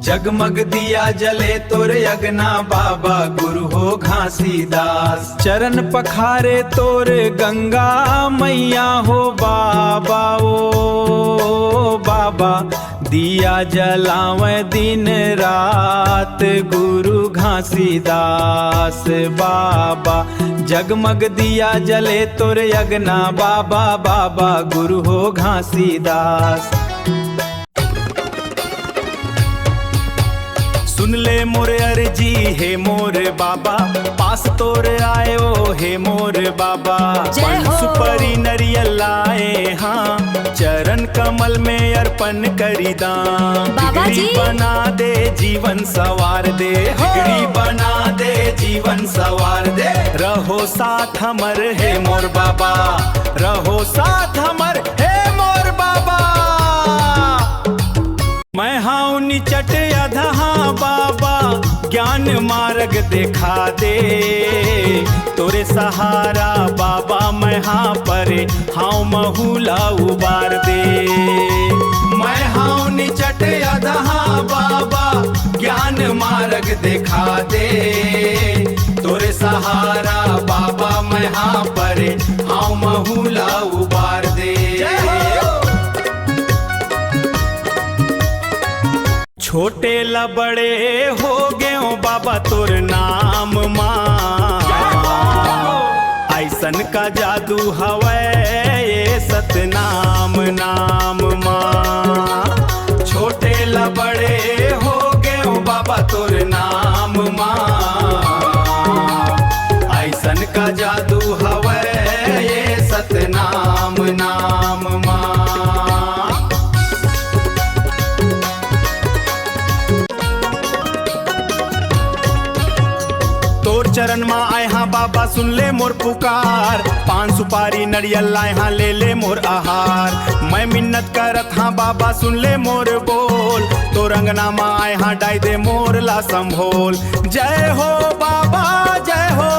जगमग दिया जले तोर अगना बाबा गुरु हो घासीदास। चरण पखारे तोर गंगा मैया हो बाबा ओ बाबा। दिया जलावे दिन रात गुरु घासीदास बाबा। जगमग दिया जले तोर अगना बाबा बाबा गुरु हो घासीदास। सुन ले मोर अर्जी हे मोर बाबा, पास तोर आयो हे मोर बाबा। सुपरी नरियल लाए हाँ, चरण कमल में अर्पण करी दान। बिगड़ी बना दे जीवन सवार दे, बिगड़ी बना दे जीवन सवार दे। रहो साथ हमर हे मोर बाबा, रहो साथ हमर हे मोर बाबा। मैं हाउ निचट अधहा बाबा, ज्ञान मार्ग दिखा दे। तोरे सहारा बाबा मैं हाँ परे, हाउ महूला उबार दे। मैं हाउ निचट अधहा बाबा, ज्ञान मार्ग दिखा दे। तोरे सहारा बाबा मैं हाँ परे, हाउ महूला उबार दे। छोटे लबड़े हो गए बाबा तोर नाम माँ, ऐसन का जादू हवै ये सतनाम नाम माँ। छोटे लबड़े हो गए बाबा तोर नाम माँ, ऐसन का जादू हवै ये सतनाम नाम माँ। चरण माँ आए हाँ बाबा सुन ले मोर पुकार। पान सुपारी नरियल लाए हाँ ले ले मोर आहार। मैं मिन्नत करत हाँ बाबा सुन ले मोर बोल। तो रंगना माँ आए हाँ डाई दे मोर ला संभोल। जय हो बाबा जय हो।